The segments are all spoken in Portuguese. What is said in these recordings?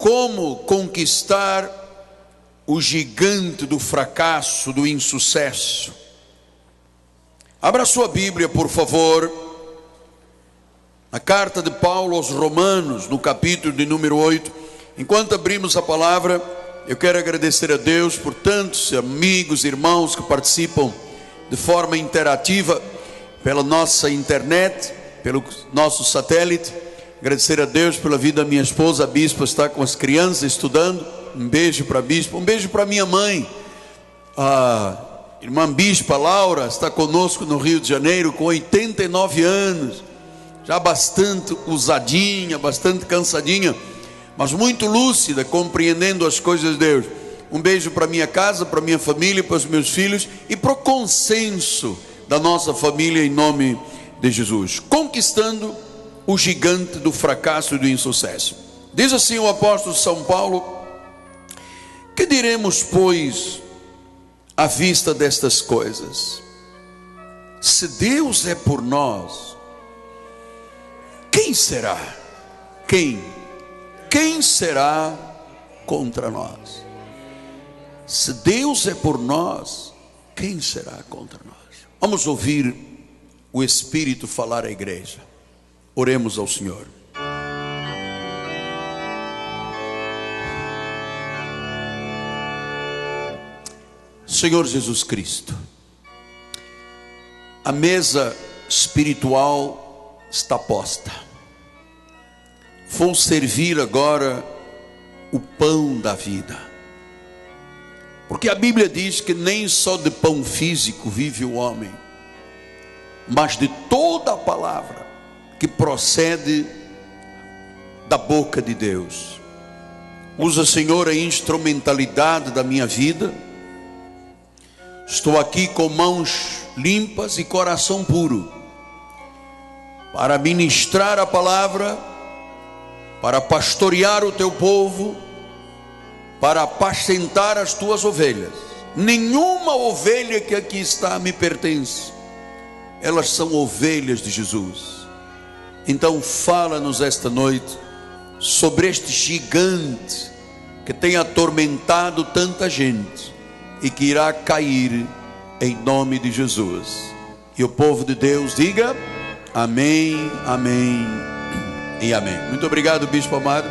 Como conquistar o gigante do fracasso, do insucesso. Abra sua Bíblia, por favor, na carta de Paulo aos Romanos, no capítulo de número 8. Enquanto abrimos a palavra, eu quero agradecer a Deus por tantos amigos, irmãos que participam de forma interativa pela nossa internet, pelo nosso satélite. Agradecer a Deus pela vida da minha esposa, a bispa está com as crianças estudando. Um beijo para a bispa, um beijo para minha mãe, a irmã bispa Laura, está conosco no Rio de Janeiro com 89 anos, já bastante usadinha, bastante cansadinha, mas muito lúcida, compreendendo as coisas de Deus. Um beijo para minha casa, para minha família, para os meus filhos e para o consenso da nossa família, em nome de Jesus. Conquistando o gigante do fracasso e do insucesso. Diz assim o apóstolo São Paulo: que diremos, pois, à vista destas coisas? Se Deus é por nós, quem será? Quem será contra nós? Se Deus é por nós, quem será contra nós? Vamos ouvir o Espírito falar à igreja. Oremos ao Senhor. Senhor Jesus Cristo, a mesa espiritual está posta. Vou servir agora o pão da vida, porque a Bíblia diz que nem só de pão físico vive o homem, mas de toda a palavra que procede da boca de Deus. Usa, Senhor, a instrumentalidade da minha vida. Estou aqui com mãos limpas e coração puro para ministrar a palavra, para pastorear o teu povo, para apacentar as tuas ovelhas. Nenhuma ovelha que aqui está me pertence, elas são ovelhas de Jesus. Então fala-nos esta noite sobre este gigante que tem atormentado tanta gente e que irá cair em nome de Jesus. E o povo de Deus diga amém, amém e amém. Muito obrigado, bispo amado.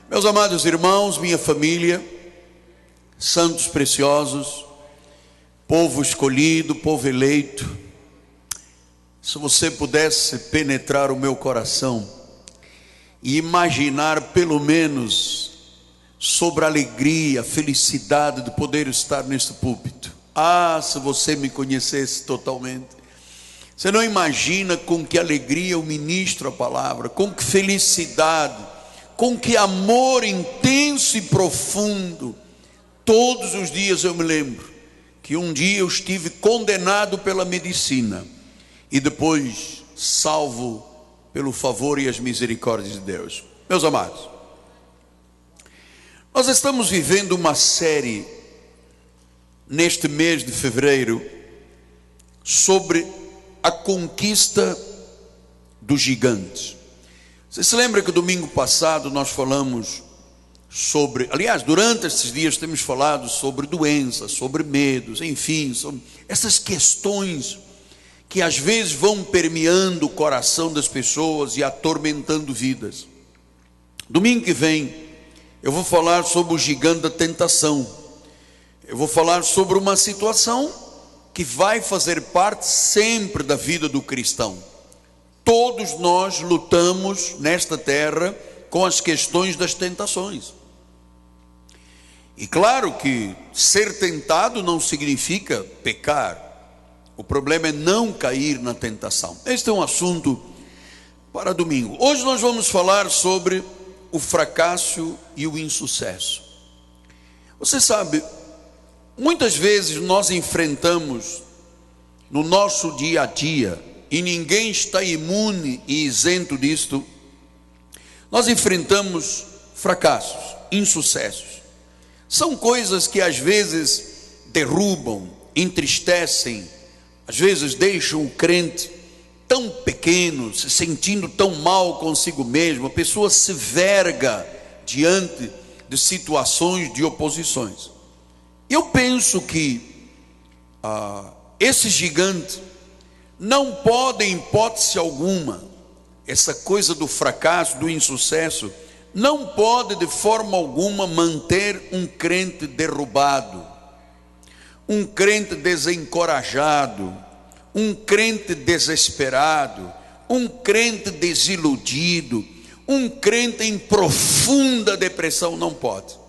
Meus amados irmãos, minha família, santos preciosos, povo escolhido, povo eleito, se você pudesse penetrar o meu coração e imaginar pelo menos sobre a alegria, a felicidade de poder estar neste púlpito. Ah, se você me conhecesse totalmente, você não imagina com que alegria eu ministro a palavra, com que felicidade, com que amor intenso e profundo. Todos os dias eu me lembro que um dia eu estive condenado pela medicina e depois salvo pelo favor e as misericórdias de Deus. Meus amados, nós estamos vivendo uma série neste mês de fevereiro sobre a conquista dos gigantes. Você se lembra que domingo passado nós falamos sobre, aliás, durante esses dias temos falado sobre doenças, sobre medos, enfim, sobre essas questões que às vezes vão permeando o coração das pessoas e atormentando vidas. Domingo que vem eu vou falar sobre o gigante da tentação. Eu vou falar sobre uma situação que vai fazer parte sempre da vida do cristão. Todos nós lutamos nesta terra com as questões das tentações. E claro que ser tentado não significa pecar. O problema é não cair na tentação. Este é um assunto para domingo. Hoje nós vamos falar sobre o fracasso e o insucesso. Você sabe, muitas vezes nós enfrentamos no nosso dia a dia, e ninguém está imune e isento disto, nós enfrentamos fracassos, insucessos. São coisas que às vezes derrubam, entristecem, às vezes deixam o crente tão pequeno, se sentindo tão mal consigo mesmo. A pessoa se verga diante de situações de oposições. Eu penso que esse gigante não pode, em hipótese alguma, essa coisa do fracasso, do insucesso, não pode de forma alguma manter um crente derrubado, um crente desencorajado, um crente desesperado, um crente desiludido, um crente em profunda depressão. Não pode.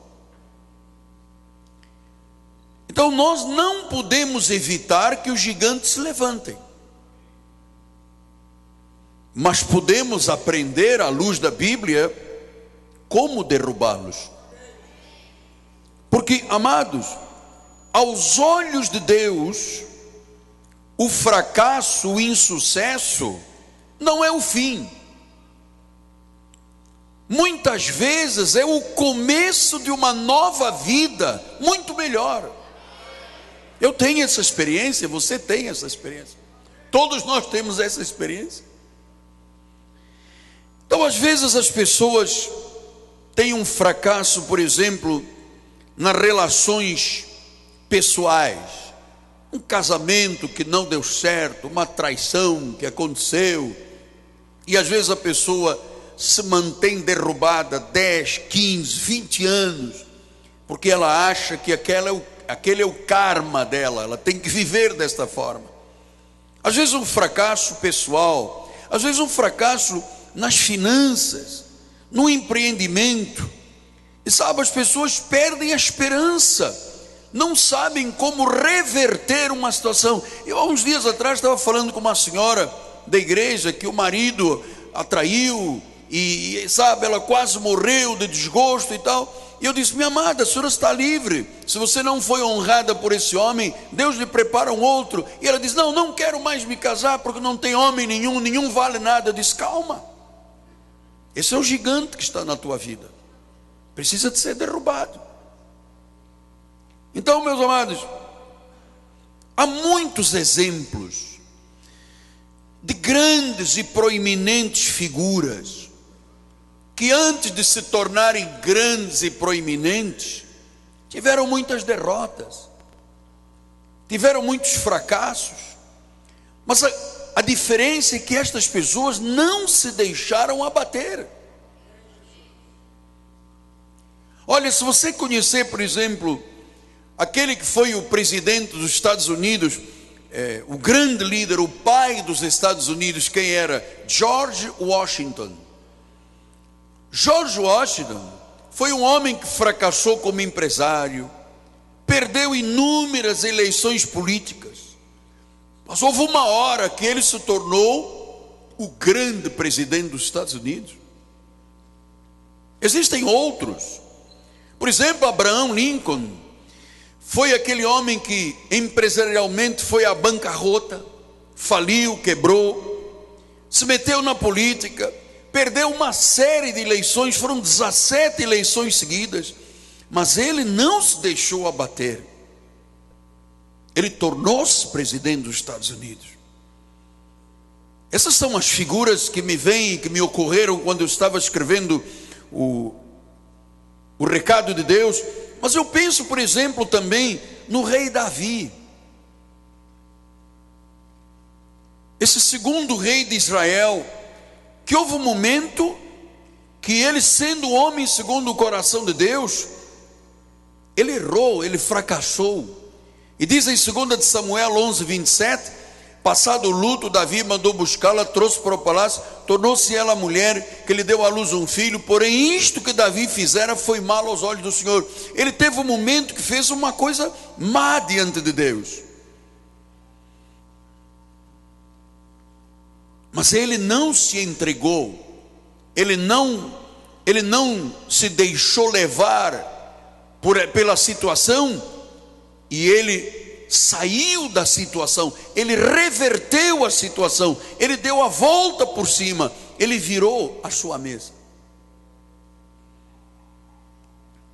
Então nós não podemos evitar que os gigantes se levantem, mas podemos aprender à luz da Bíblia como derrubá-los. Porque, amados, aos olhos de Deus, o fracasso, o insucesso não é o fim. Muitas vezes é o começo de uma nova vida muito melhor. Eu tenho essa experiência, você tem essa experiência, todos nós temos essa experiência. Então, às vezes as pessoas têm um fracasso, por exemplo, nas relações pessoais, um casamento que não deu certo, uma traição que aconteceu, e às vezes a pessoa se mantém derrubada 10, 15, 20 anos, porque ela acha que aquele é o karma dela, ela tem que viver desta forma. Às vezes um fracasso pessoal, às vezes um fracasso nas finanças, no empreendimento. E sabe, as pessoas perdem a esperança, não sabem como reverter uma situação. Eu há uns dias atrás estava falando com uma senhora da igreja que o marido a traiu e sabe, ela quase morreu de desgosto e tal. E eu disse: minha amada, a senhora está livre. Se você não foi honrada por esse homem, Deus lhe prepara um outro. E ela disse: não quero mais me casar porque não tem homem nenhum vale nada. Eu disse: calma, esse é o gigante que está na tua vida, precisa de ser derrubado. Então, meus amados, há muitos exemplos de grandes e proeminentes figuras que antes de se tornarem grandes e proeminentes, tiveram muitas derrotas, tiveram muitos fracassos, mas a diferença é que estas pessoas não se deixaram abater. Olha, se você conhecer, por exemplo, aquele que foi o presidente dos Estados Unidos, o grande líder, o pai dos Estados Unidos, quem era? George Washington. George Washington foi um homem que fracassou como empresário, perdeu inúmeras eleições políticas, mas houve uma hora que ele se tornou o grande presidente dos Estados Unidos. Existem outros, por exemplo, Abraham Lincoln foi aquele homem que empresarialmente foi à bancarrota, faliu, quebrou, se meteu na política, perdeu uma série de eleições, foram 17 eleições seguidas, mas ele não se deixou abater. Ele tornou-se presidente dos Estados Unidos. Essas são as figuras que me vêm, que me ocorreram quando eu estava escrevendo o recado de Deus. Mas eu penso, por exemplo, também no rei Davi, esse segundo rei de Israel, que houve um momento que ele, sendo homem segundo o coração de Deus, ele errou, ele fracassou. E diz em 2 de Samuel 11:27, passado o luto, Davi mandou buscá-la, trouxe para o palácio, tornou-se ela a mulher que lhe deu à luz um filho. Porém isto que Davi fizera foi mal aos olhos do Senhor. Ele teve um momento que fez uma coisa má diante de Deus, mas ele não se entregou, ele não se deixou levar pela situação, e ele saiu da situação, ele reverteu a situação, ele deu a volta por cima, ele virou a sua mesa.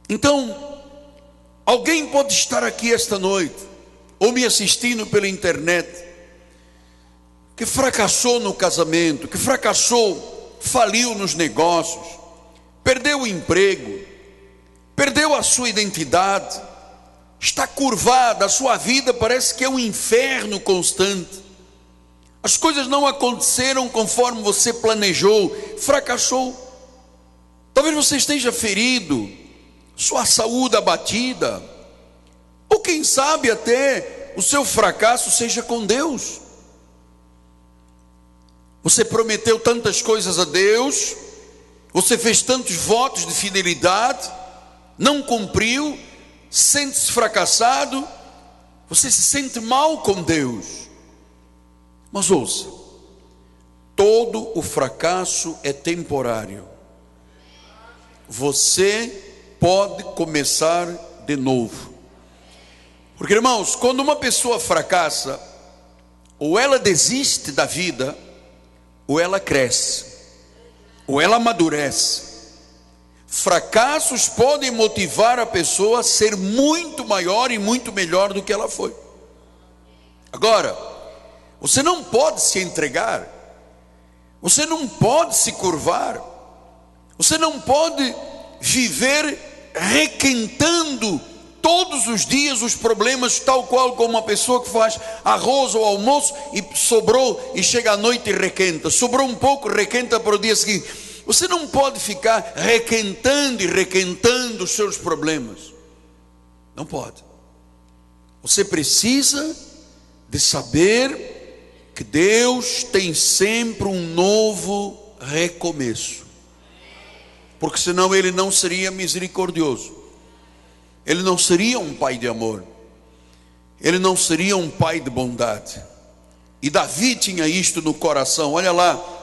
Então, alguém pode estar aqui esta noite, ou me assistindo pela internet, que fracassou no casamento, que fracassou, faliu nos negócios, perdeu o emprego, perdeu a sua identidade, está curvada, a sua vida parece que é um inferno constante. As coisas não aconteceram conforme você planejou, fracassou. Talvez você esteja ferido, sua saúde abatida, ou quem sabe até o seu fracasso seja com Deus. Você prometeu tantas coisas a Deus, você fez tantos votos de fidelidade, não cumpriu, sente-se fracassado, você se sente mal com Deus. Mas ouça, todo o fracasso é temporário. Você pode começar de novo. Porque, irmãos, quando uma pessoa fracassa, ou ela desiste da vida, ou ela cresce, ou ela amadurece. Fracassos podem motivar a pessoa a ser muito maior e muito melhor do que ela foi. Agora, você não pode se entregar, você não pode se curvar, você não pode viver requentando todos os dias os problemas, tal qual como uma pessoa que faz arroz ou almoço e sobrou e chega à noite e requenta, sobrou um pouco, requenta para o dia seguinte. Você não pode ficar requentando e requentando os seus problemas, não pode. Você precisa de saber que Deus tem sempre um novo recomeço, porque senão Ele não seria misericordioso, Ele não seria um pai de amor, Ele não seria um pai de bondade. E Davi tinha isto no coração. Olha lá,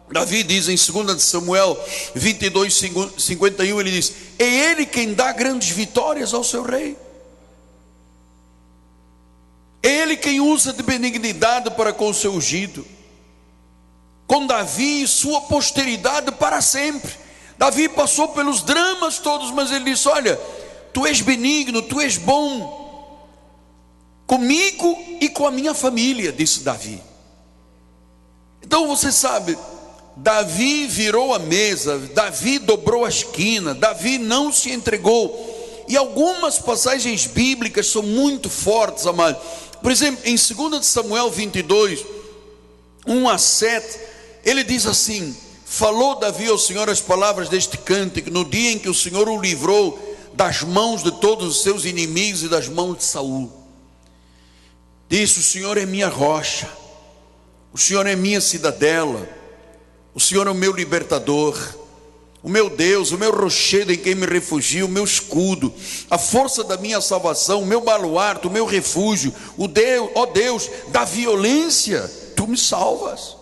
Davi diz em 2 Samuel 22, 51, ele diz: é Ele quem dá grandes vitórias ao seu rei, é Ele quem usa de benignidade para com o seu ungido. Com Davi e sua posteridade para sempre. Davi passou pelos dramas todos, mas ele disse: olha, tu és benigno, tu és bom comigo e com a minha família, disse Davi. Então você sabe, Davi virou a mesa, Davi dobrou a esquina, Davi não se entregou. E algumas passagens bíblicas são muito fortes, amados. Por exemplo, em 2 Samuel 22, 1 a 7, ele diz assim: falou Davi ao Senhor as palavras deste cântico no dia em que o Senhor o livrou das mãos de todos os seus inimigos e das mãos de Saul. Disse: o Senhor é minha rocha, o Senhor é minha cidadela, o Senhor é o meu libertador, o meu Deus, o meu rochedo em quem me refugio, o meu escudo, a força da minha salvação, o meu baluarte, o meu refúgio, o Deus, ó Deus, da violência, tu me salvas.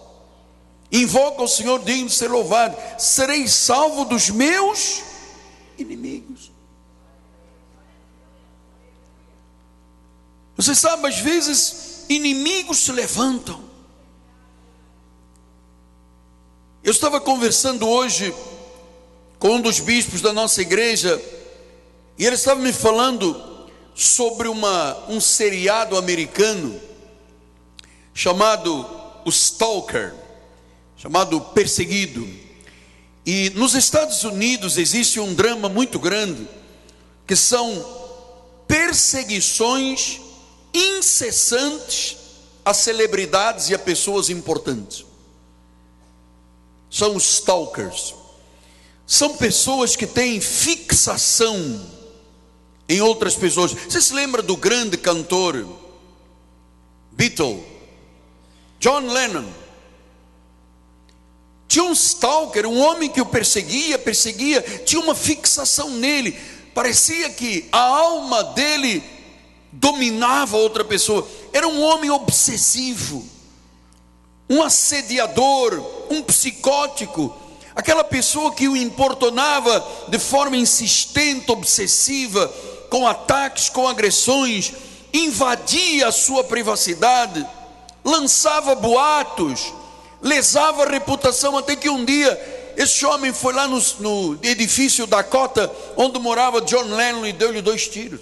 Invoca o Senhor digno de ser louvado, serei salvo dos meus inimigos. Você sabe, às vezes inimigos se levantam. Eu estava conversando hoje com um dos bispos da nossa igreja, e ele estava me falando sobre um seriado americano chamado o Stalker, chamado Perseguido. E nos Estados Unidos existe um drama muito grande, que são perseguições incessantes a celebridades e a pessoas importantes. São os stalkers. São pessoas que têm fixação em outras pessoas. Você se lembra do grande cantor Beatle, John Lennon? Tinha um stalker, um homem que o perseguia, tinha uma fixação nele. Parecia que a alma dele dominava outra pessoa. Era um homem obsessivo, um assediador, um psicótico. Aquela pessoa que o importunava de forma insistente, obsessiva, com ataques, com agressões, invadia a sua privacidade, lançava boatos, lesava a reputação, até que um dia esse homem foi lá no edifício Dakota, onde morava John Lennon, e deu-lhe 2 tiros.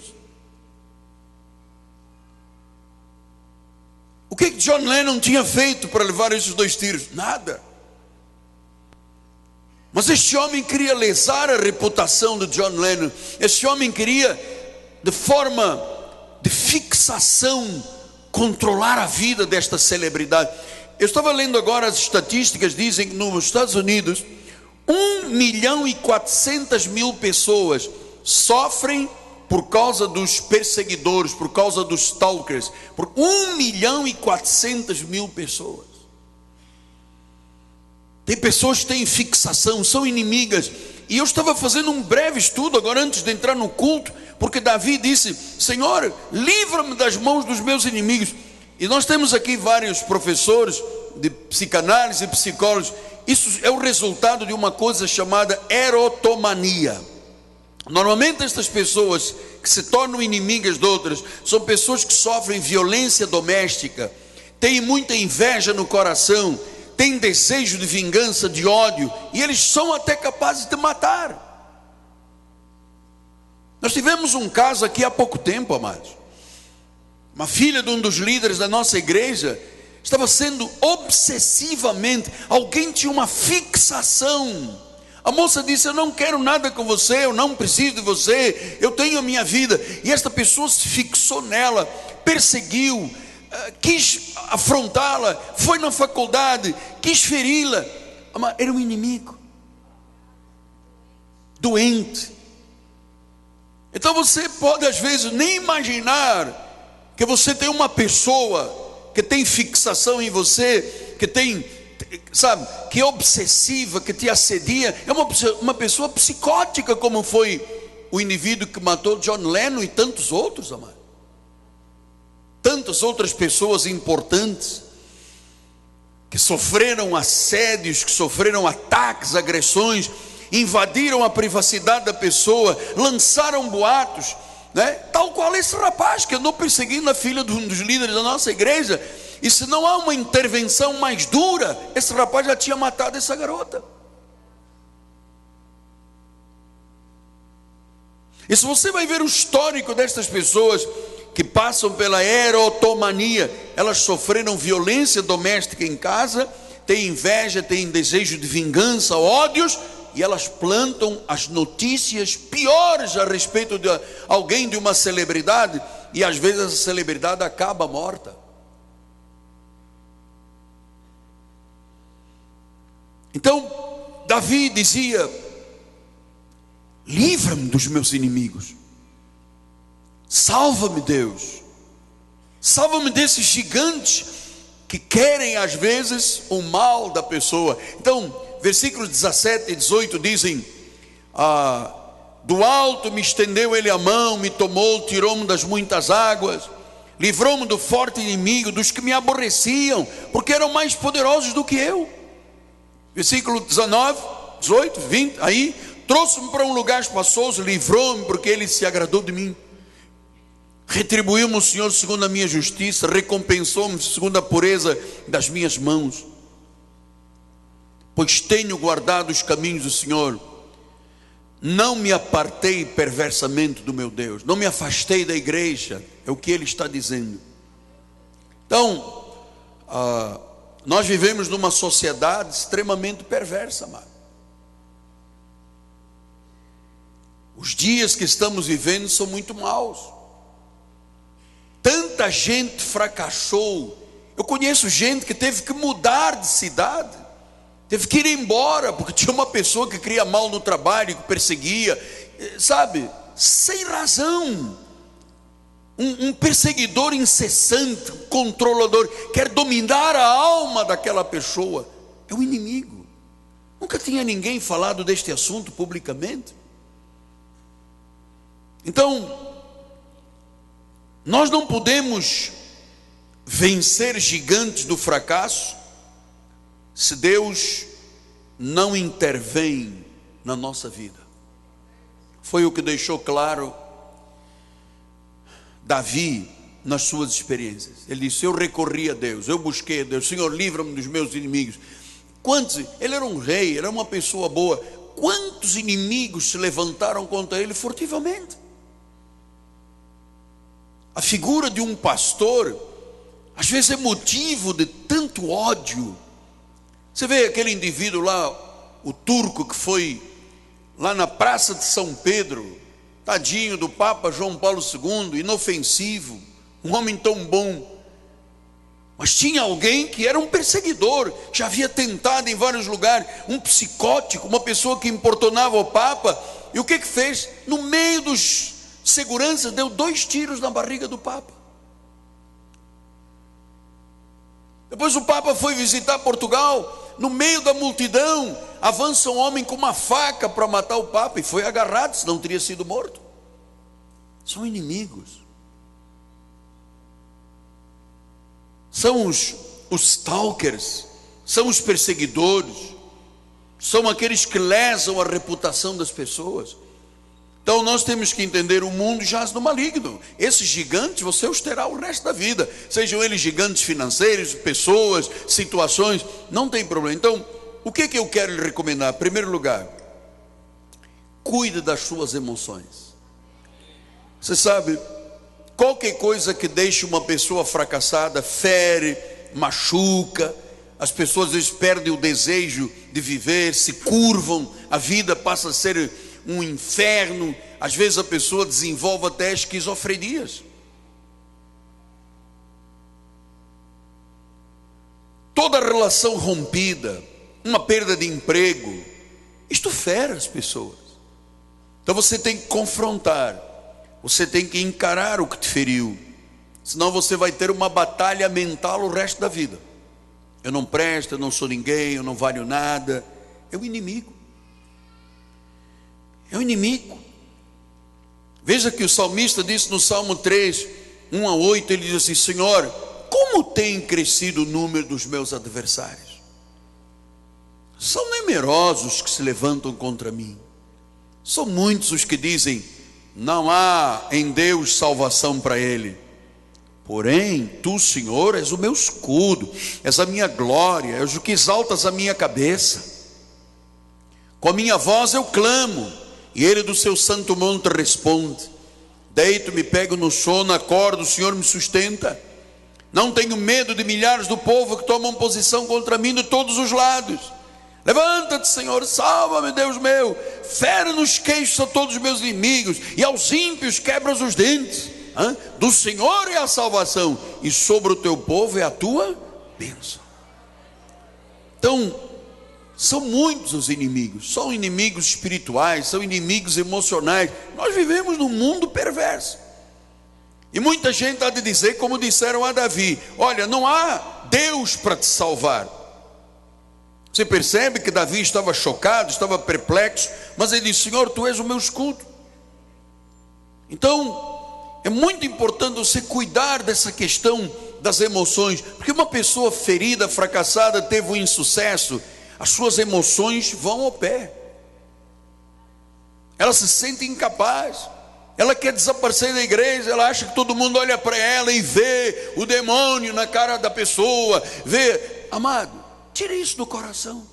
O que John Lennon tinha feito para levar esses 2 tiros? Nada. Mas este homem queria lesar a reputação de John Lennon. Este homem queria, de forma de fixação, controlar a vida desta celebridade. Eu estava lendo agora, as estatísticas dizem que nos Estados Unidos 1.400.000 pessoas sofrem por causa dos perseguidores, por causa dos stalkers. Por 1.400.000 pessoas. Tem pessoas que têm fixação, são inimigas. E eu estava fazendo um breve estudo agora antes de entrar no culto, porque Davi disse: Senhor, livra-me das mãos dos meus inimigos. E nós temos aqui vários professores de psicanálise e psicólogos. Isso é o resultado de uma coisa chamada erotomania. Normalmente estas pessoas que se tornam inimigas de outras são pessoas que sofrem violência doméstica, têm muita inveja no coração, têm desejo de vingança, de ódio, e eles são até capazes de matar. Nós tivemos um caso aqui há pouco tempo, amados. Uma filha de um dos líderes da nossa igreja estava sendo obsessivamente, alguém tinha uma fixação. A moça disse: eu não quero nada com você, eu não preciso de você, eu tenho a minha vida. E esta pessoa se fixou nela, perseguiu, quis afrontá-la, foi na faculdade, quis feri-la. Era um inimigo doente. Então você pode às vezes nem imaginar que você tem uma pessoa que tem fixação em você, que tem, sabe, que é obsessiva, que te assedia. É uma pessoa psicótica, como foi o indivíduo que matou John Lennon e tantos outros, amado. Tantas outras pessoas importantes que sofreram assédios, que sofreram ataques, agressões, invadiram a privacidade da pessoa, lançaram boatos, né? Tal qual esse rapaz que andou perseguindo a filha de um dos líderes da nossa igreja. E se não há uma intervenção mais dura, esse rapaz já tinha matado essa garota. E se você vai ver o histórico destas pessoas que passam pela erotomania, elas sofreram violência doméstica em casa, têm inveja, têm desejo de vingança, ódios, e elas plantam as notícias piores a respeito de alguém, de uma celebridade, e às vezes essa celebridade acaba morta. Então Davi dizia: livra-me dos meus inimigos, salva-me, Deus, salva-me desses gigantes que querem às vezes o mal da pessoa. Então versículos 17 e 18 dizem: do alto me estendeu ele a mão, me tomou, tirou-me das muitas águas, livrou-me do forte inimigo, dos que me aborreciam, porque eram mais poderosos do que eu. Versículo 19, 18, 20, aí: trouxe-me para um lugar espaçoso, livrou-me, porque ele se agradou de mim. Retribuiu-me o Senhor segundo a minha justiça, recompensou-me segundo a pureza das minhas mãos. Pois tenho guardado os caminhos do Senhor, não me apartei perversamente do meu Deus, não me afastei da igreja, é o que ele está dizendo. Então, nós vivemos numa sociedade extremamente perversa, amado. Os dias que estamos vivendo são muito maus. Tanta gente fracassou. Eu conheço gente que teve que mudar de cidade, teve que ir embora, porque tinha uma pessoa que queria mal no trabalho, que perseguia, sabe, sem razão. Um perseguidor incessante, um controlador, quer dominar a alma daquela pessoa. É um inimigo. Nunca tinha ninguém falado deste assunto publicamente. Então, nós não podemos vencer gigantes do fracasso se Deus não intervém na nossa vida. Foi o que deixou claro Davi nas suas experiências. Ele disse: eu recorri a Deus, eu busquei a Deus, Senhor, livra-me dos meus inimigos. Quantos? Ele era um rei, era uma pessoa boa. Quantos inimigos se levantaram contra ele furtivamente? A figura de um pastor às vezes é motivo de tanto ódio. Você vê aquele indivíduo lá, o turco que foi lá na Praça de São Pedro, tadinho do Papa João Paulo II, inofensivo, um homem tão bom. Mas tinha alguém que era um perseguidor, já havia tentado em vários lugares, um psicótico, uma pessoa que importunava o Papa. E o que fez? No meio dos seguranças, deu 2 tiros na barriga do Papa. Depois o Papa foi visitar Portugal, no meio da multidão, avança um homem com uma faca para matar o Papa, e foi agarrado, senão teria sido morto. São inimigos. São os stalkers, são os perseguidores, são aqueles que lesam a reputação das pessoas. Então nós temos que entender, o mundo jaz no maligno. Esses gigantes você os terá o resto da vida, sejam eles gigantes financeiros, pessoas, situações, não tem problema. Então, o que eu quero lhe recomendar? Em primeiro lugar, cuide das suas emoções. Você sabe, qualquer coisa que deixe uma pessoa fracassada, fere, machuca. As pessoas às vezes perdem o desejo de viver, se curvam, a vida passa a ser um inferno. Às vezes a pessoa desenvolve até esquizofrenias. Toda relação rompida, uma perda de emprego, isto fere as pessoas. Então você tem que confrontar, você tem que encarar o que te feriu, senão você vai ter uma batalha mental o resto da vida. Eu não presto, eu não sou ninguém, eu não valho nada. É o inimigo. É o inimigo. Veja que o salmista disse no Salmo 3, 1 a 8, ele diz assim: Senhor, como tem crescido o número dos meus adversários? São numerosos que se levantam contra mim. São muitos os que dizem: não há em Deus salvação para ele. Porém, tu, Senhor, és o meu escudo, és a minha glória, és o que exaltas a minha cabeça. Com a minha voz eu clamo, e ele do seu santo monte responde. Deito, me pego no sono, acordo, o Senhor me sustenta. Não tenho medo de milhares do povo que tomam posição contra mim de todos os lados. Levanta-te, Senhor, salva-me, Deus meu. Fere nos queixos a todos os meus inimigos, e aos ímpios quebras os dentes. Do Senhor é a salvação, e sobre o teu povo é a tua bênção. Então, são muitos os inimigos. São inimigos espirituais, são inimigos emocionais. Nós vivemos num mundo perverso, e muita gente há de dizer, como disseram a Davi: olha, não há Deus para te salvar. Você percebe que Davi estava chocado, estava perplexo, mas ele disse: Senhor, tu és o meu escudo. Então, é muito importante você cuidar dessa questão das emoções, porque uma pessoa ferida, fracassada, teve um insucesso, as suas emoções vão ao pé. Ela se sente incapaz, ela quer desaparecer da igreja, ela acha que todo mundo olha para ela e vê o demônio na cara da pessoa, vê. Amado, tire isso do coração.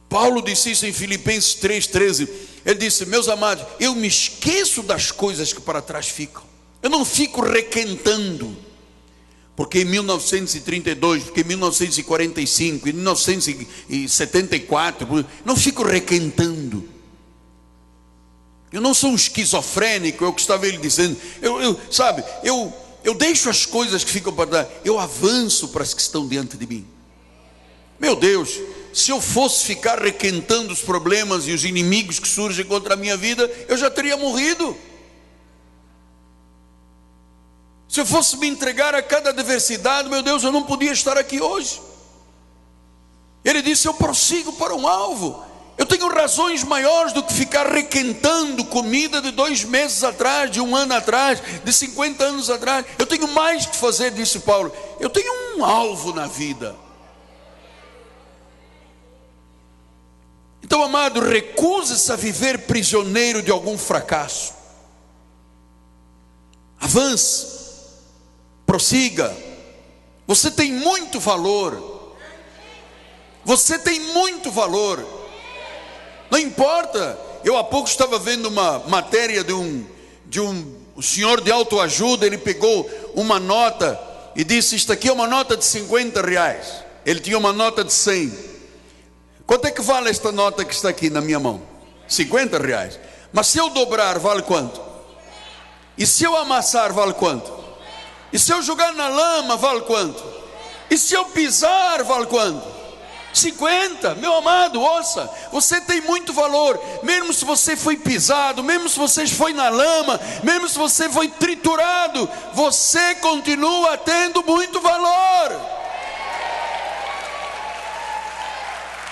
Paulo disse isso em Filipenses 3,13. Ele disse: meus amados, eu me esqueço das coisas que para trás ficam. Eu não fico requentando, porque em 1932, porque em 1945, em 1974, não fico requentando. Eu não sou um esquizofrênico, é o que estava ele dizendo. Eu deixo as coisas que ficam para trás, eu avanço para as que estão diante de mim. Meu Deus, se eu fosse ficar requentando os problemas e os inimigos que surgem contra a minha vida, eu já teria morrido. Se eu fosse me entregar a cada adversidade, meu Deus, eu não podia estar aqui hoje. Ele disse: eu prossigo para um alvo. Eu tenho razões maiores do que ficar requentando comida de 2 meses atrás, de 1 ano atrás, de 50 anos atrás. Eu tenho mais que fazer, disse Paulo. Eu tenho um alvo na vida. Então, amado, recuse-se a viver prisioneiro de algum fracasso. Avance, prossiga. Você tem muito valor. Você tem muito valor. Não importa. Eu há pouco estava vendo uma matéria de um senhor de autoajuda. Ele pegou uma nota e disse: isto aqui é uma nota de R$50. Ele tinha uma nota de 100. Quanto é que vale esta nota que está aqui na minha mão? 50 reais. Mas se eu dobrar, vale quanto? E se eu amassar, vale quanto? E se eu jogar na lama, vale quanto? E se eu pisar, vale quanto? 50, meu amado, ouça, você tem muito valor, mesmo se você foi pisado, mesmo se você foi na lama, mesmo se você foi triturado, você continua tendo muito valor.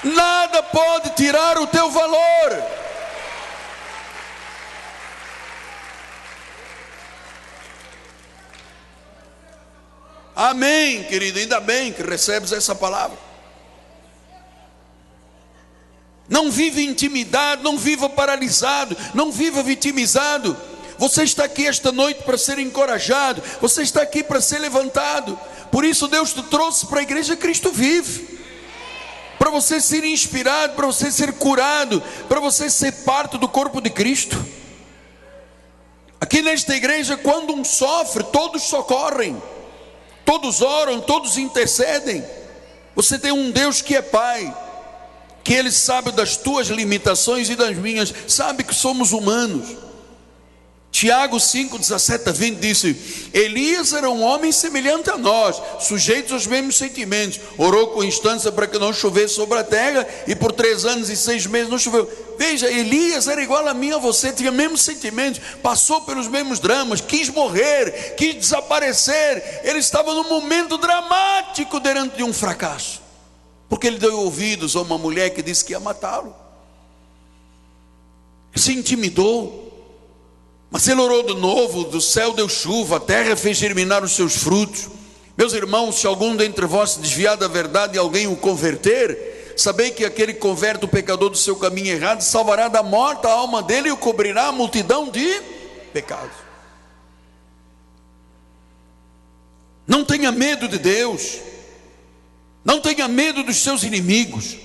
Nada pode tirar o teu valor. Amém, querido, ainda bem que recebes essa palavra. Não viva intimidado, não viva paralisado, não viva vitimizado. Você está aqui esta noite para ser encorajado, você está aqui para ser levantado. Por isso Deus te trouxe para a igreja Cristo Vive, para você ser inspirado, para você ser curado, para você ser parte do corpo de Cristo. Aqui nesta igreja, quando um sofre, todos socorrem, todos oram, todos intercedem. Você tem um Deus que é Pai, que Ele sabe das tuas limitações e das minhas, sabe que somos humanos. Tiago 5, 17 a 20 disse: Elias era um homem semelhante a nós, sujeito aos mesmos sentimentos, orou com instância para que não chovesse sobre a terra, e por 3 anos e 6 meses não choveu. Veja, Elias era igual a mim, a você, tinha mesmos sentimentos, passou pelos mesmos dramas, quis morrer, quis desaparecer. Ele estava num momento dramático diante de um fracasso, porque ele deu ouvidos a uma mulher que disse que ia matá-lo. Se intimidou, mas ele orou de novo, do céu deu chuva, a terra fez germinar os seus frutos. Meus irmãos, se algum dentre vós se desviar da verdade e alguém o converter, sabei que aquele que converte o pecador do seu caminho errado salvará da morte a alma dele e o cobrirá a multidão de pecados. Não tenha medo de Deus, não tenha medo dos seus inimigos.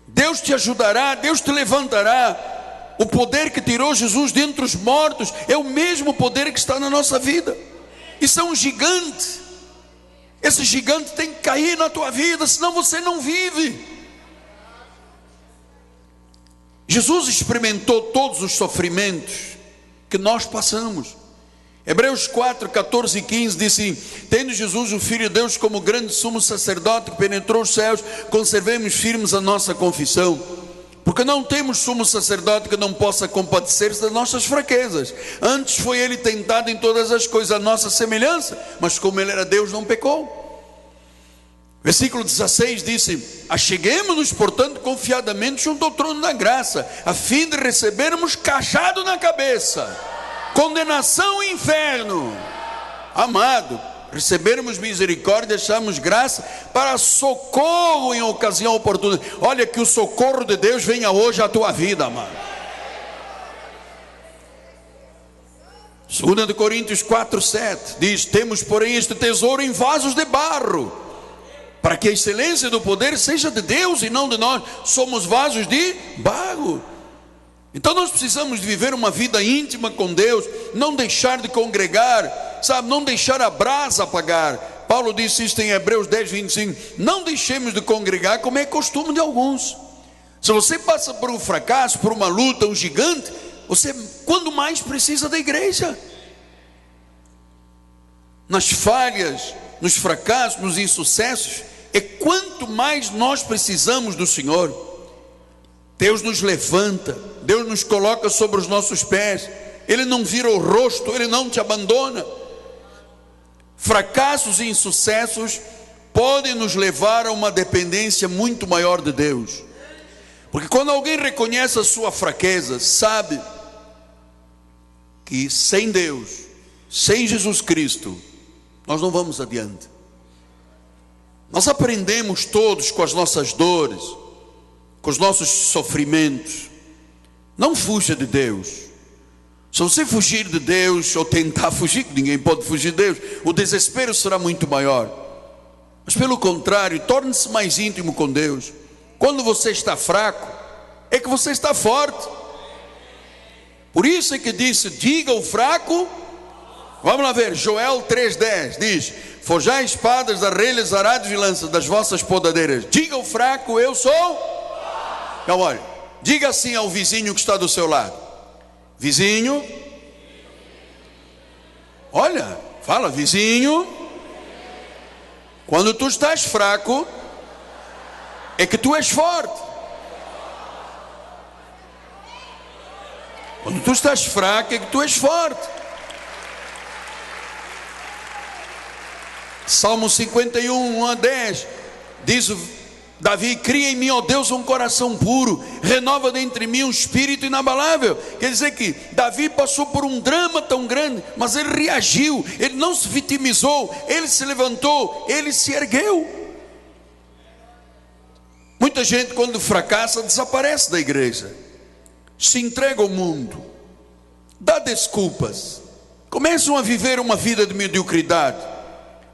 Deus te ajudará, Deus te levantará. O poder que tirou Jesus dentre os mortos é o mesmo poder que está na nossa vida. Isso é um gigante. Esse gigante tem que cair na tua vida, senão você não vive. Jesus experimentou todos os sofrimentos que nós passamos. Hebreus 4, 14 e 15 diz assim: tendo Jesus o Filho de Deus como grande sumo sacerdote que penetrou os céus, conservemos firmes a nossa confissão. Porque não temos sumo sacerdote que não possa compadecer-se das nossas fraquezas. Antes foi ele tentado em todas as coisas à nossa semelhança, mas como ele era Deus, não pecou. Versículo 16 disse: acheguemo-nos, portanto, confiadamente junto ao trono da graça, a fim de recebermos cajado na cabeça, condenação e inferno. Amado, recebermos misericórdia, acharmos graça para socorro em ocasião oportuna. Olha, que o socorro de Deus venha hoje à tua vida, amado. 2 Coríntios 4, 7 diz: temos porém este tesouro em vasos de barro, para que a excelência do poder seja de Deus e não de nós. Somos vasos de barro. Então nós precisamos de viver uma vida íntima com Deus, não deixar de congregar, sabe, não deixar a brasa apagar. Paulo disse isto em Hebreus 10, 25: não deixemos de congregar como é costume de alguns. Se você passa por um fracasso, por uma luta, um gigante, você quando mais precisa da igreja. Nas falhas, nos fracassos, nos insucessos, é quanto mais nós precisamos do Senhor. Deus nos levanta, Deus nos coloca sobre os nossos pés, Ele não vira o rosto, Ele não te abandona. Fracassos e insucessos podem nos levar a uma dependência muito maior de Deus, porque quando alguém reconhece a sua fraqueza, sabe que sem Deus, sem Jesus Cristo, nós não vamos adiante. Nós aprendemos todos com as nossas dores, com os nossos sofrimentos. Não fuja de Deus. Se você fugir de Deus, ou tentar fugir, ninguém pode fugir de Deus, o desespero será muito maior. Mas pelo contrário, torne-se mais íntimo com Deus. Quando você está fraco, é que você está forte. Por isso é que disse: diga ao fraco, Vamos lá ver, Joel 3,10 diz: forjai espadas, arrelhas, arados e lanças das vossas podadeiras. Diga ao fraco, eu sou. Então olha, diga assim ao vizinho que está do seu lado: vizinho, olha, fala, vizinho, quando tu estás fraco, é que tu és forte. Quando tu estás fraco, é que tu és forte. Salmo 51, 1 a 10 diz Davi: cria em mim, ó Deus, um coração puro, renova dentre mim um espírito inabalável. Quer dizer que Davi passou por um drama tão grande, mas ele reagiu, ele não se vitimizou, ele se levantou, ele se ergueu. Muita gente, quando fracassa, desaparece da igreja, se entrega ao mundo, dá desculpas, começam a viver uma vida de mediocridade.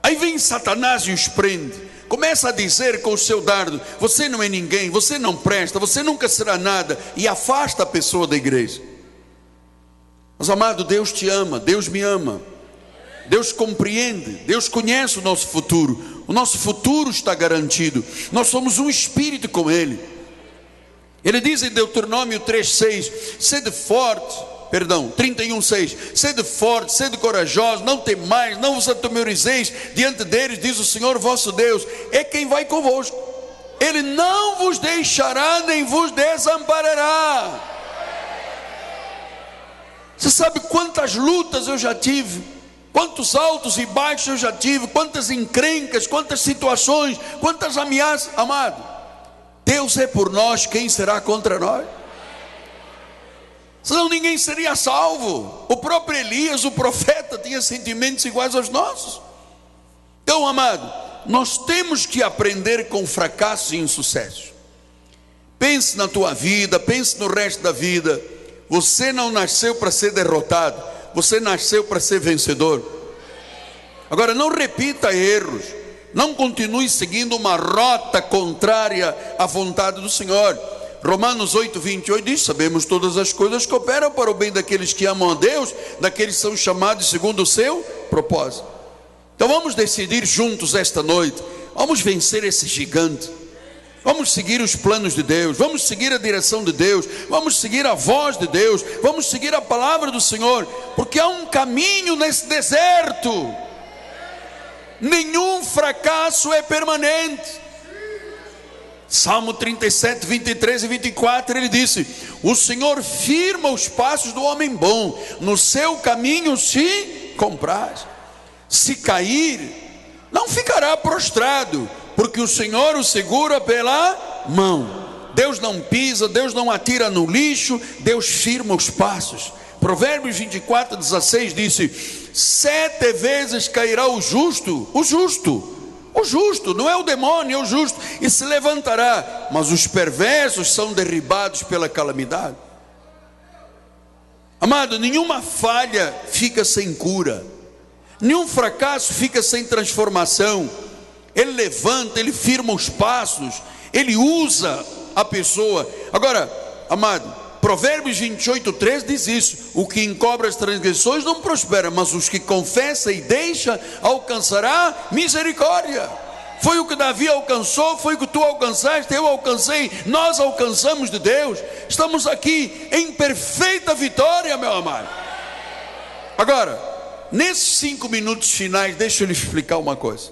Aí vem Satanás e os prende, começa a dizer com o seu dardo: você não é ninguém, você não presta, você nunca será nada, e afasta a pessoa da igreja. Mas amado, Deus te ama, Deus me ama, Deus compreende, Deus conhece o nosso futuro está garantido, nós somos um espírito com Ele. Ele diz em Deuteronômio 3,6: sede forte, 31,6: sede forte, sede corajosos, não temais, não vos atemorizeis diante deles, diz o Senhor vosso Deus, é quem vai convosco, Ele não vos deixará nem vos desamparará. Você sabe quantas lutas eu já tive, quantos altos e baixos eu já tive, quantas encrencas, quantas situações, quantas ameaças. Amado, Deus é por nós, quem será contra nós? Senão ninguém seria salvo. O próprio Elias, o profeta, tinha sentimentos iguais aos nossos. Então, amado, nós temos que aprender com fracasso e insucesso. Pense na tua vida, pense no resto da vida. Você não nasceu para ser derrotado, você nasceu para ser vencedor. Agora, não repita erros, não continue seguindo uma rota contrária à vontade do Senhor. Romanos 8,28 diz: sabemos todas as coisas que operam para o bem daqueles que amam a Deus, daqueles que são chamados segundo o seu propósito. Então vamos decidir juntos esta noite, vamos vencer esse gigante, vamos seguir os planos de Deus, vamos seguir a direção de Deus, vamos seguir a voz de Deus, vamos seguir a palavra do Senhor, porque há um caminho nesse deserto. Nenhum fracasso é permanente. Salmo 37, 23 e 24, ele disse: o Senhor firma os passos do homem bom, no seu caminho se compraz. Se cair, não ficará prostrado, porque o Senhor o segura pela mão. Deus não pisa, Deus não atira no lixo, Deus firma os passos. Provérbios 24, 16 disse: 7 vezes cairá o justo, não é o demônio, é o justo, e se levantará, mas os perversos são derribados pela calamidade. Amado, nenhuma falha fica sem cura, nenhum fracasso fica sem transformação. Ele levanta, ele firma os passos, ele usa a pessoa. Agora, amado, Provérbios 28:3 diz isso: o que encobre as transgressões não prospera, mas os que confessa e deixa alcançará misericórdia. Foi o que Davi alcançou, foi o que tu alcançaste, eu alcancei, nós alcançamos de Deus. Estamos aqui em perfeita vitória, meu amado. Agora, nesses 5 minutos finais, deixa eu lhe explicar uma coisa.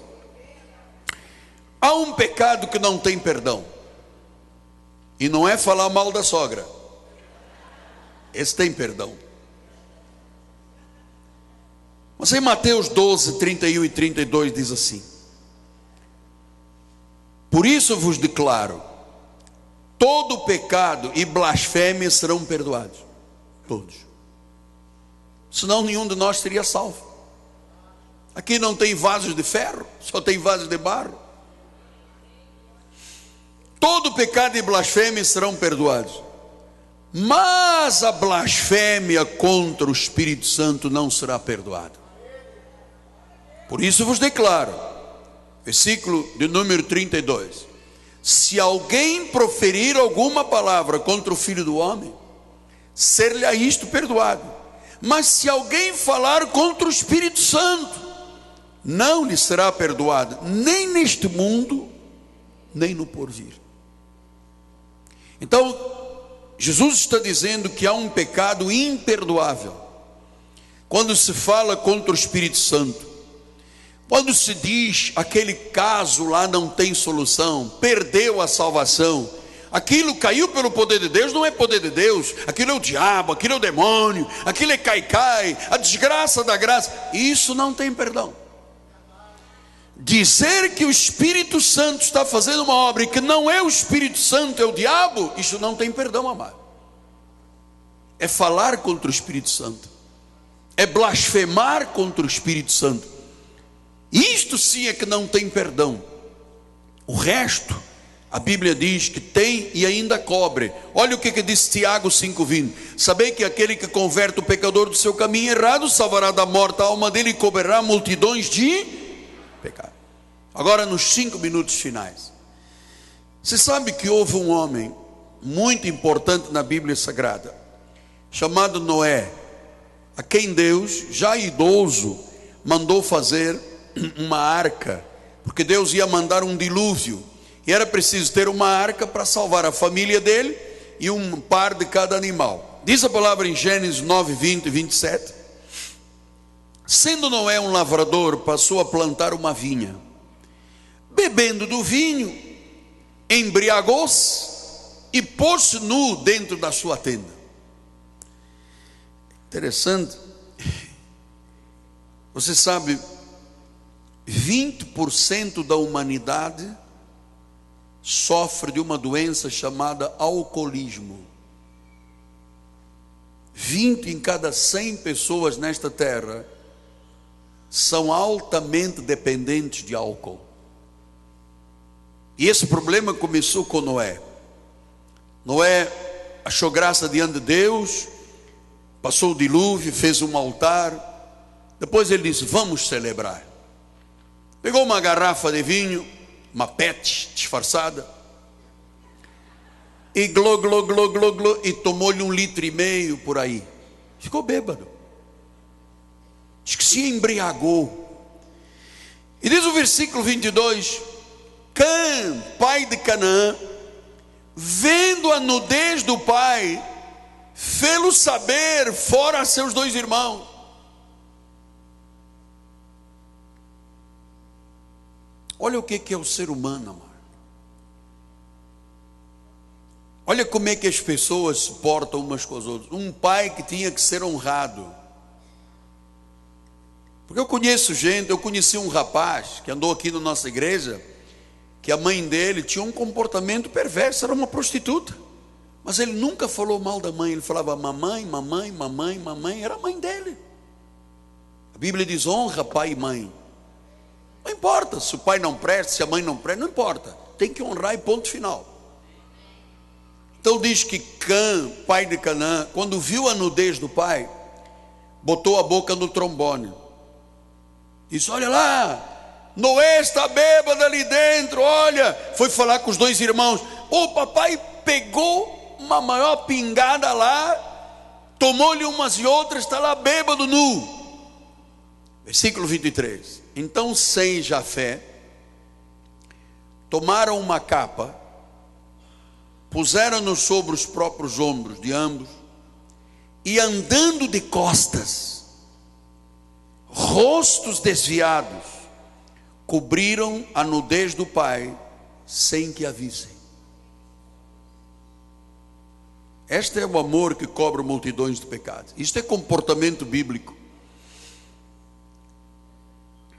Há um pecado que não tem perdão, e não é falar mal da sogra. Esse tem perdão. Mas em Mateus 12, 31 e 32 diz assim: por isso vos declaro, todo pecado e blasfêmia serão perdoados, todos. Senão nenhum de nós seria salvo. Aqui não tem vasos de ferro, só tem vasos de barro. Todo pecado e blasfêmia serão perdoados, mas a blasfêmia contra o Espírito Santo não será perdoada. Por isso vos declaro, versículo de número 32: se alguém proferir alguma palavra contra o Filho do Homem, ser-lhe-á isto perdoado. Mas se alguém falar contra o Espírito Santo, não lhe será perdoado, nem neste mundo, nem no porvir. Então, Jesus está dizendo que há um pecado imperdoável quando se fala contra o Espírito Santo. Quando se diz aquele caso lá não tem solução, perdeu a salvação, aquilo caiu pelo poder de Deus, não é poder de Deus, aquilo é o diabo, aquilo é o demônio, aquilo é cai, a desgraça da graça, isso não tem perdão. Dizer que o Espírito Santo está fazendo uma obra e que não é o Espírito Santo, é o diabo, isso não tem perdão, amado. É falar contra o Espírito Santo, é blasfemar contra o Espírito Santo. Isto sim é que não tem perdão. O resto, a Bíblia diz que tem e ainda cobre. Olha o que diz Tiago 5,20: sabei que aquele que converte o pecador do seu caminho errado salvará da morte a alma dele e cobrirá multidões de pecado. Agora, nos 5 minutos finais, você sabe que houve um homem muito importante na Bíblia Sagrada, chamado Noé, a quem Deus, já idoso, mandou fazer uma arca, porque Deus ia mandar um dilúvio, e era preciso ter uma arca para salvar a família dele, e um par de cada animal. Diz a palavra em Gênesis 9, 20 e 27, sendo Noé um lavrador, passou a plantar uma vinha, bebendo do vinho, embriagou-se, e pôs-se nu dentro da sua tenda. Interessante, você sabe, 20% da humanidade sofre de uma doença chamada alcoolismo. 20 em cada 100 pessoas nesta terra são altamente dependentes de álcool. E esse problema começou com Noé. Noé achou graça diante de Deus, passou o dilúvio, fez um altar. Depois ele disse: vamos celebrar. Pegou uma garrafa de vinho, uma pet disfarçada, e glô, e tomou-lhe 1,5 litro por aí. Ficou bêbado. Diz que se embriagou. E diz o versículo 22, Cã, pai de Canaã, vendo a nudez do pai, fê-lo saber fora a seus 2 irmãos. Olha o que é o ser humano, amor. Olha como é que as pessoas se portam umas com as outras. Um pai que tinha que ser honrado. Porque eu conheci um rapaz que andou aqui na nossa igreja, que a mãe dele tinha um comportamento perverso, era uma prostituta. Mas ele nunca falou mal da mãe, ele falava mamãe, mamãe, mamãe, mamãe, era a mãe dele. A Bíblia diz: honra pai e mãe. Não importa se o pai não presta, se a mãe não presta, não importa, tem que honrar e ponto final. Então diz que Cã, pai de Canaã, quando viu a nudez do pai, botou a boca no trombone, disse: olha lá, Noé está bêbado ali dentro, olha. Foi falar com os 2 irmãos, o papai pegou uma maior pingada lá, tomou-lhe umas e outras, está lá bêbado nu. Versículo 23, então Sem e Jafé tomaram uma capa, puseram-no sobre os próprios ombros de ambos, e andando de costas, rostos desviados, cobriram a nudez do pai, sem que avisem. Este é o amor que cobre multidões de pecados. Isto é comportamento bíblico.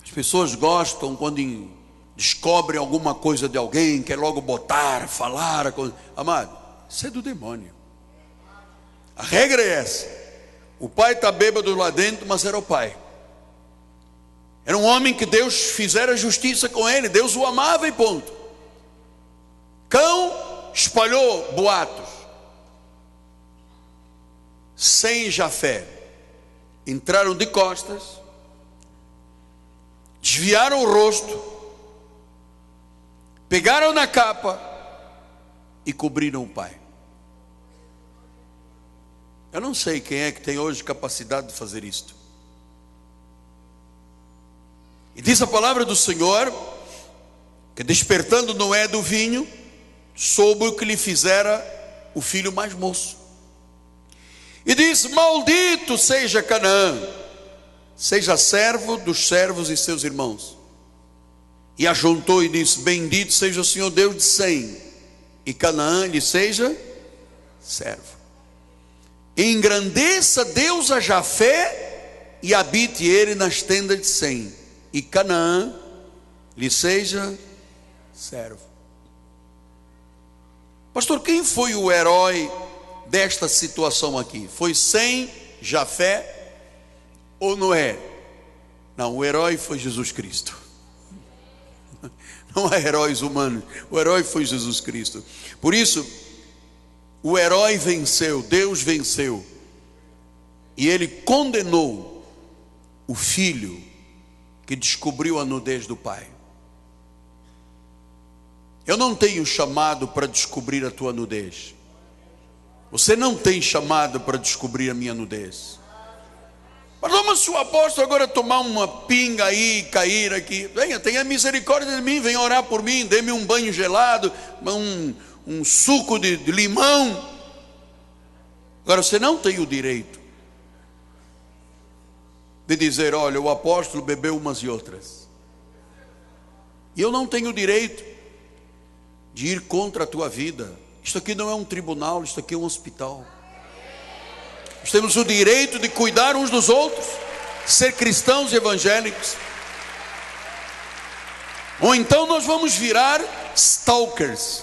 As pessoas gostam quando descobrem alguma coisa de alguém, quer logo botar, falar. Amado, isso é do demônio. A regra é essa: o pai está bêbado lá dentro, mas era o pai. Era um homem que Deus fizera justiça com ele, Deus o amava e ponto. Cão espalhou boatos. Sem e Jafé entraram de costas, desviaram o rosto, pegaram na capa e cobriram o pai. Eu não sei quem é que tem hoje capacidade de fazer isto. E diz a palavra do Senhor que, despertando Noé do vinho, soube o que lhe fizera o filho mais moço. E diz: maldito seja Canaã, seja servo dos servos e seus irmãos. E ajuntou e disse: bendito seja o Senhor Deus de Sem, e Canaã lhe seja servo. Engrandeça Deus a Jafé, e habite ele nas tendas de Sem, e Canaã lhe seja servo. Pastor, quem foi o herói desta situação aqui? Foi Sem, Jafé ou Noé? Não, o herói foi Jesus Cristo. Não há heróis humanos, o herói foi Jesus Cristo. Por isso, o herói venceu, Deus venceu, e ele condenou o filho que descobriu a nudez do pai. Eu não tenho chamado para descobrir a tua nudez. Você não tem chamado para descobrir a minha nudez. Mas se o apóstolo agora tomar uma pinga aí, cair aqui, venha, tenha misericórdia de mim, venha orar por mim, dê-me um banho gelado, um suco de limão. Agora, você não tem o direito de dizer: olha, o apóstolo bebeu umas e outras. E eu não tenho o direito de ir contra a tua vida. Isto aqui não é um tribunal, isto aqui é um hospital. Nós temos o direito de cuidar uns dos outros, ser cristãos evangélicos. Ou então nós vamos virar stalkers,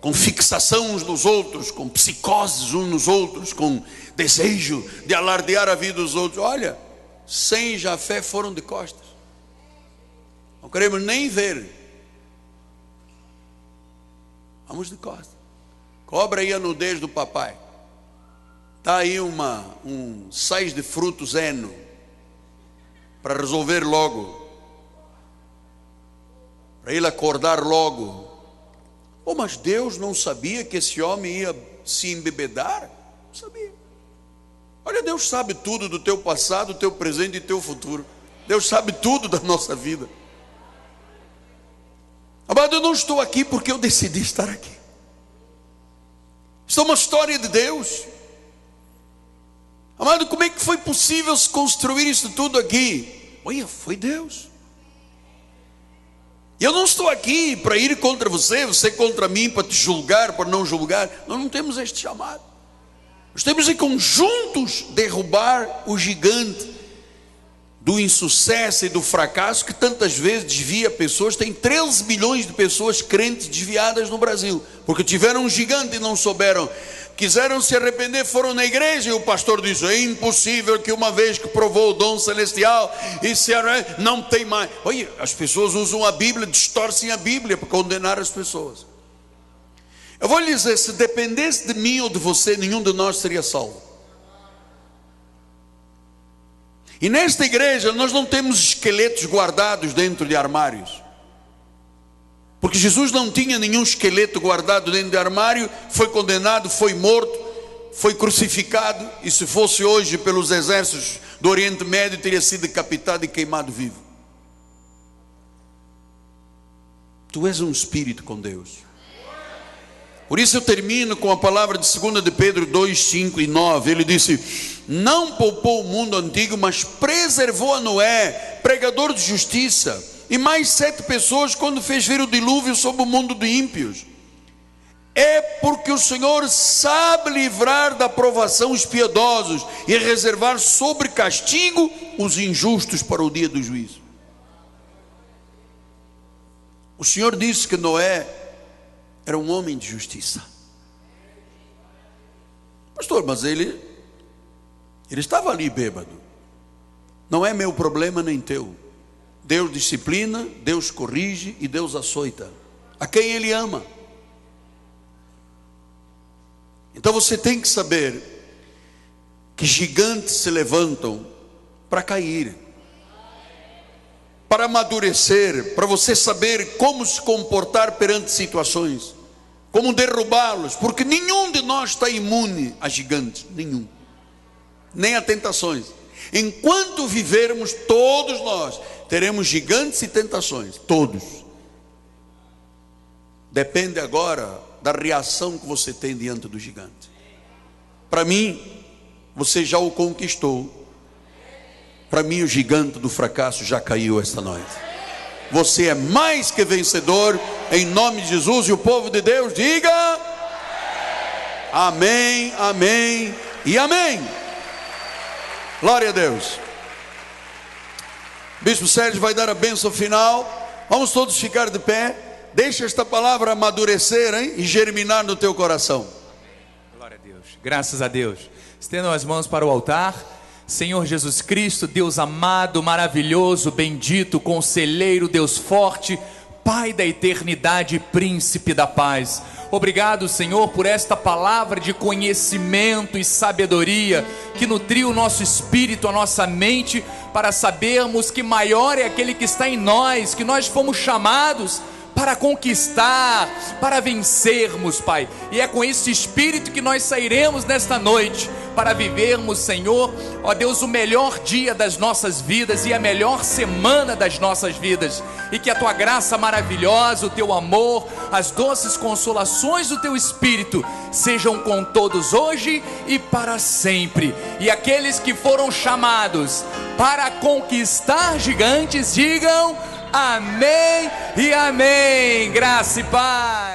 com fixação uns nos outros, com psicoses uns nos outros, com desejo de alardear a vida dos outros. Olha, Sem e Jafé foram de costas, não queremos nem ver. Vamos de costas. Cobra aí a nudez do papai. Está aí um sais de frutos Eno para resolver logo, para ele acordar logo. Oh, mas Deus não sabia que esse homem ia se embebedar? Não sabia. Olha, Deus sabe tudo do teu passado, do teu presente e do teu futuro. Deus sabe tudo da nossa vida. Amado, eu não estou aqui porque eu decidi estar aqui. Isso é uma história de Deus. Amado, como é que foi possível se construir isso tudo aqui? Olha, foi Deus. E eu não estou aqui para ir contra você, você contra mim, para te julgar, para não julgar. Nós não temos este chamado. Nós temos em conjuntos derrubar o gigante do insucesso e do fracasso que tantas vezes desvia pessoas. Tem 13 milhões de pessoas crentes desviadas no Brasil, porque tiveram um gigante e não souberam. Quiseram se arrepender, foram na igreja e o pastor disse: é impossível que uma vez que provou o dom celestial e se arrepende, não tem mais. Olha, as pessoas usam a Bíblia, distorcem a Bíblia para condenar as pessoas. Eu vou lhe dizer, se dependesse de mim ou de você, nenhum de nós seria salvo. E nesta igreja nós não temos esqueletos guardados dentro de armários, porque Jesus não tinha nenhum esqueleto guardado dentro de armário. Foi condenado, foi morto, foi crucificado, e se fosse hoje pelos exércitos do Oriente Médio, teria sido decapitado e queimado vivo. Tu és um espírito com Deus. Por isso eu termino com a palavra de 2 de Pedro 2, 5 e 9. Ele disse: não poupou o mundo antigo, mas preservou a Noé, pregador de justiça, e mais 7 pessoas quando fez vir o dilúvio sobre o mundo de ímpios. É porque o Senhor sabe livrar da provação os piedosos e reservar sobre castigo os injustos para o dia do juízo. O Senhor disse que Noé era um homem de justiça. Pastor, mas ele estava ali bêbado. Não é meu problema nem teu. Deus disciplina, Deus corrige e Deus açoita a quem Ele ama. Então você tem que saber que gigantes se levantam para cair, para amadurecer, para você saber como se comportar perante situações, como derrubá-los, porque nenhum de nós está imune a gigantes, nenhum. nem a tentações. Enquanto vivermos, todos nós teremos gigantes e tentações, todos. Depende agora da reação que você tem diante do gigante. Para mim, você já o conquistou. Para mim, o gigante do fracasso já caiu esta noite. Você é mais que vencedor, em nome de Jesus. E o povo de Deus diga amém, amém e amém. Glória a Deus. Bispo Sérgio vai dar a bênção final. Vamos todos ficar de pé. Deixa esta palavra amadurecer, hein? E germinar no teu coração. Glória a Deus, graças a Deus. Estendam as mãos para o altar. Senhor Jesus Cristo, Deus amado, maravilhoso, bendito, conselheiro, Deus forte, Pai da eternidade, príncipe da paz. Obrigado, Senhor, por esta palavra de conhecimento e sabedoria que nutriu o nosso espírito, a nossa mente, para sabermos que maior é aquele que está em nós, que nós fomos chamados para conquistar, para vencermos, Pai. E é com esse espírito que nós sairemos nesta noite, para vivermos, Senhor, ó Deus, o melhor dia das nossas vidas e a melhor semana das nossas vidas. E que a Tua graça maravilhosa, o Teu amor, as doces consolações do Teu Espírito sejam com todos hoje e para sempre. E aqueles que foram chamados para conquistar gigantes, digam amém e amém. Graça e paz.